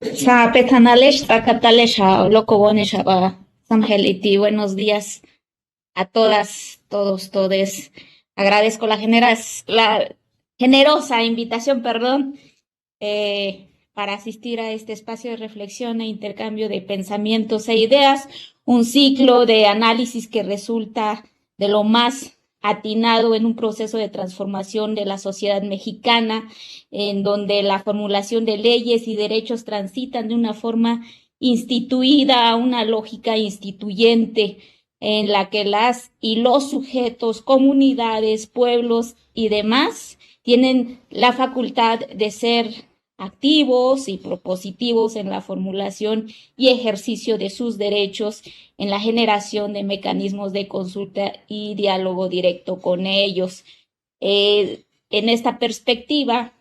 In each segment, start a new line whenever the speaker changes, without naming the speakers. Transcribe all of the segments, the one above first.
Sa Petanalesh, Tacatalesha, Loco Bonesha, Samgeliti, buenos días a todas, todos, todes. Agradezco la generosa invitación, perdón, para asistir a este espacio de reflexión e intercambio de pensamientos e ideas, un ciclo de análisis que resulta de lo más atinado en un proceso de transformación de la sociedad mexicana, en donde la formulación de leyes y derechos transitan de una forma instituida a una lógica instituyente en la que las y los sujetos, comunidades, pueblos y demás tienen la facultad de ser activos y propositivos en la formulación y ejercicio de sus derechos, en la generación de mecanismos de consulta y diálogo directo con ellos. En esta perspectiva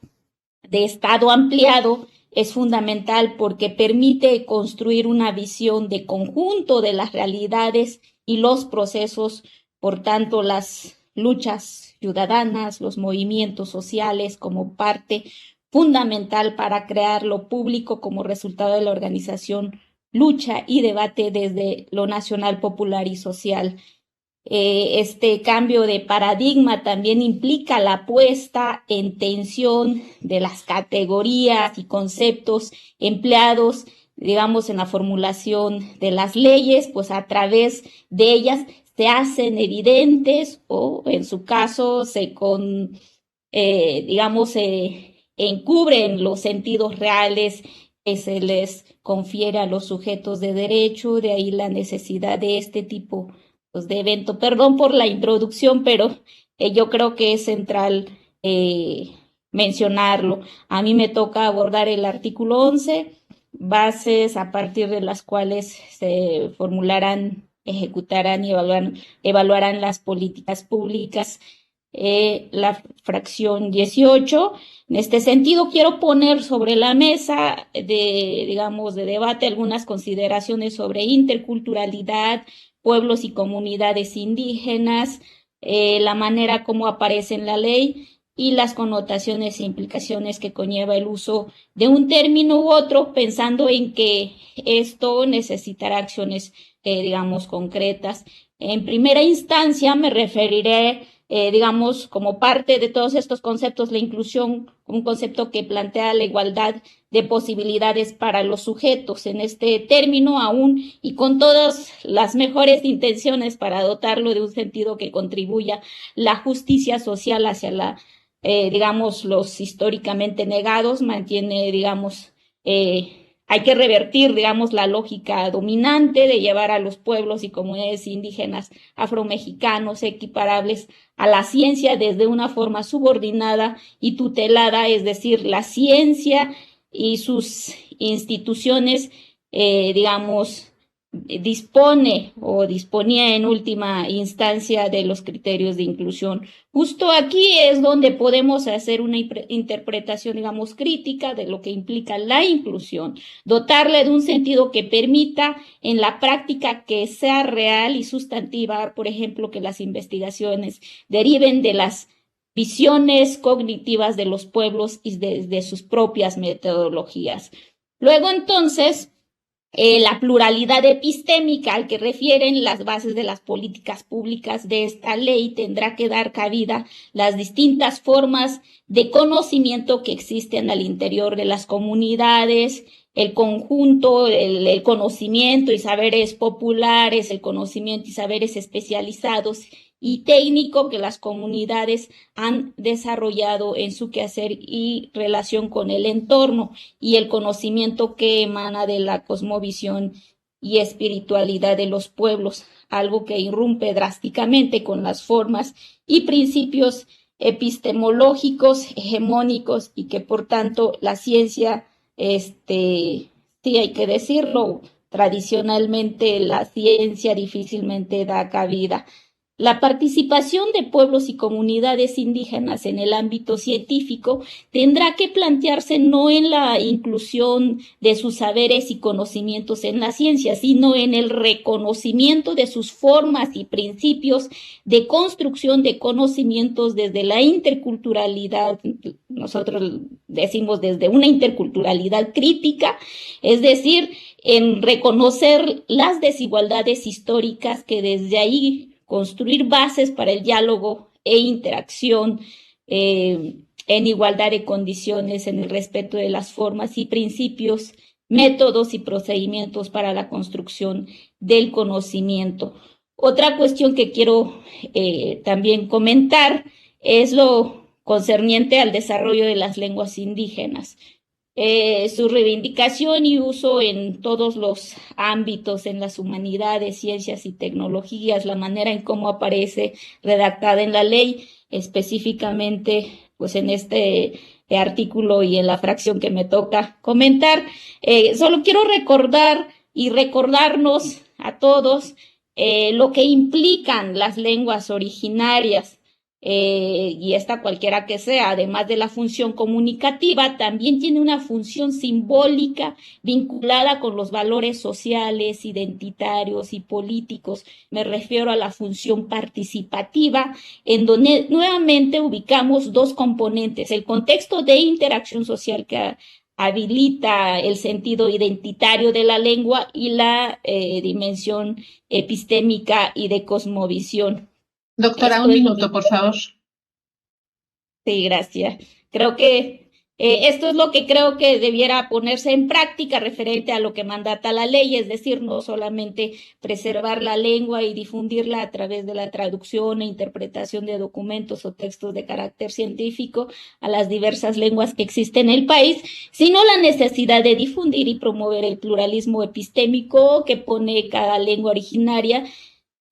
de Estado ampliado es fundamental porque permite construir una visión de conjunto de las realidades y los procesos, por tanto, las luchas ciudadanas, los movimientos sociales como parte fundamental para crear lo público como resultado de la organización, lucha y debate desde lo nacional, popular y social. Este cambio de paradigma también implica la puesta en tensión de las categorías y conceptos empleados, digamos, en la formulación de las leyes, pues a través de ellas se hacen evidentes o en su caso digamos, encubren los sentidos reales que se les confiere a los sujetos de derecho, de ahí la necesidad de este tipo pues, de evento. Perdón por la introducción, pero yo creo que es central mencionarlo. A mí me toca abordar el artículo 11, bases a partir de las cuales se formularán, ejecutarán y evaluarán las políticas públicas, la fracción 18. En este sentido, quiero poner sobre la mesa digamos, de debate algunas consideraciones sobre interculturalidad, pueblos y comunidades indígenas, la manera como aparece en la ley y las connotaciones e implicaciones que conlleva el uso de un término u otro, pensando en que esto necesitará acciones, digamos, concretas. En primera instancia me referiré digamos, como parte de todos estos conceptos, la inclusión, un concepto que plantea la igualdad de posibilidades para los sujetos en este término aún y con todas las mejores intenciones para dotarlo de un sentido que contribuya la justicia social hacia digamos, los históricamente negados, mantiene, digamos, hay que revertir, digamos, la lógica dominante de llevar a los pueblos y comunidades indígenas afromexicanos equiparables a la ciencia desde una forma subordinada y tutelada, es decir, la ciencia y sus instituciones, digamos, dispone o disponía en última instancia de los criterios de inclusión. Justo aquí es donde podemos hacer una interpretación, digamos, crítica de lo que implica la inclusión, dotarle de un sentido que permita en la práctica que sea real y sustantiva, por ejemplo, que las investigaciones deriven de las visiones cognitivas de los pueblos y de sus propias metodologías. Luego, entonces, la pluralidad epistémica al que refieren las bases de las políticas públicas de esta ley tendrá que dar cabida las distintas formas de conocimiento que existen al interior de las comunidades, el conjunto, el conocimiento y saberes populares, el conocimiento y saberes especializados y técnico que las comunidades han desarrollado en su quehacer y relación con el entorno y el conocimiento que emana de la cosmovisión y espiritualidad de los pueblos, algo que irrumpe drásticamente con las formas y principios epistemológicos hegemónicos y que por tanto la ciencia, sí hay que decirlo, tradicionalmente la ciencia difícilmente da cabida. La participación de pueblos y comunidades indígenas en el ámbito científico tendrá que plantearse no en la inclusión de sus saberes y conocimientos en la ciencia, sino en el reconocimiento de sus formas y principios de construcción de conocimientos desde la interculturalidad. Nosotros decimos desde una interculturalidad crítica, es decir, en reconocer las desigualdades históricas que desde ahí construir bases para el diálogo e interacción en igualdad de condiciones, en el respeto de las formas y principios, métodos y procedimientos para la construcción del conocimiento. Otra cuestión que quiero también comentar es lo concerniente al desarrollo de las lenguas indígenas. Su reivindicación y uso en todos los ámbitos, en las humanidades, ciencias y tecnologías, la manera en cómo aparece redactada en la ley, específicamente pues en este artículo y en la fracción que me toca comentar. Solo quiero recordar y recordarnos a todos lo que implican las lenguas originarias. Y esta cualquiera que sea, además de la función comunicativa, también tiene una función simbólica vinculada con los valores sociales, identitarios y políticos. Me refiero a la función participativa, en donde nuevamente ubicamos dos componentes: el contexto de interacción social que habilita el sentido identitario de la lengua y la dimensión epistémica y de cosmovisión.
Doctora, un minuto, por favor.
Sí, gracias. Creo que esto es lo que creo que debiera ponerse en práctica referente a lo que mandata la ley, es decir, no solamente preservar la lengua y difundirla a través de la traducción e interpretación de documentos o textos de carácter científico a las diversas lenguas que existen en el país, sino la necesidad de difundir y promover el pluralismo epistémico que pone cada lengua originaria.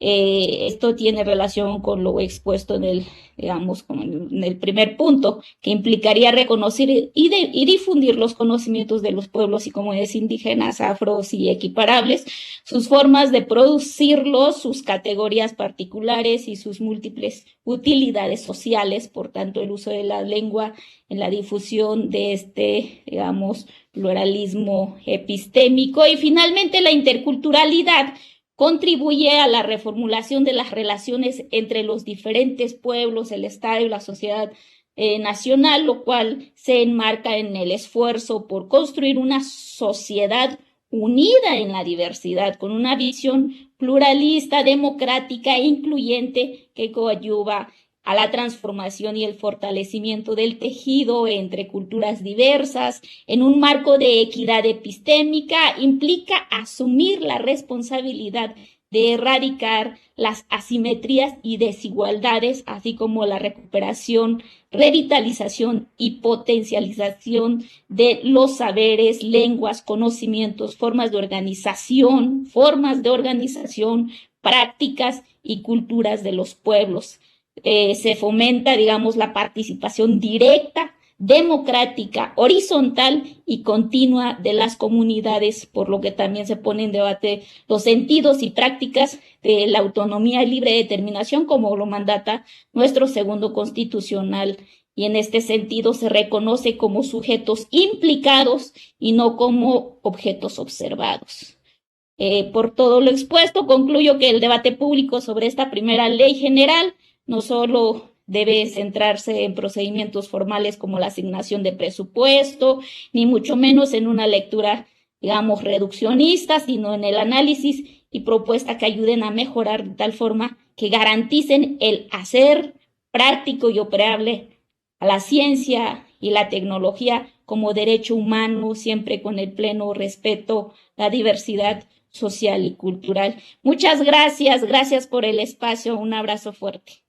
Esto tiene relación con lo expuesto en el, digamos, en el primer punto, que implicaría reconocer y difundir los conocimientos de los pueblos y comunidades indígenas, afros y equiparables, sus formas de producirlos, sus categorías particulares y sus múltiples utilidades sociales. Por tanto, el uso de la lengua en la difusión de este, digamos, pluralismo epistémico. Y finalmente, la interculturalidad contribuye a la reformulación de las relaciones entre los diferentes pueblos, el Estado y la sociedad nacional, lo cual se enmarca en el esfuerzo por construir una sociedad unida en la diversidad, con una visión pluralista, democrática e incluyente que coadyuva a la transformación y el fortalecimiento del tejido entre culturas diversas en un marco de equidad epistémica. Implica asumir la responsabilidad de erradicar las asimetrías y desigualdades, así como la recuperación, revitalización y potencialización de los saberes, lenguas, conocimientos, formas de organización, prácticas y culturas de los pueblos. Se fomenta, digamos, la participación directa, democrática, horizontal y continua de las comunidades, por lo que también se pone en debate los sentidos y prácticas de la autonomía y libre determinación, como lo mandata nuestro segundo constitucional. Y en este sentido se reconoce como sujetos implicados y no como objetos observados. Por todo lo expuesto, concluyo que el debate público sobre esta primera ley general no solo debe centrarse en procedimientos formales como la asignación de presupuesto, ni mucho menos en una lectura, digamos, reduccionista, sino en el análisis y propuesta que ayuden a mejorar de tal forma que garanticen el hacer práctico y operable a la ciencia y la tecnología como derecho humano, siempre con el pleno respeto a la diversidad social y cultural. Muchas gracias por el espacio, un abrazo fuerte.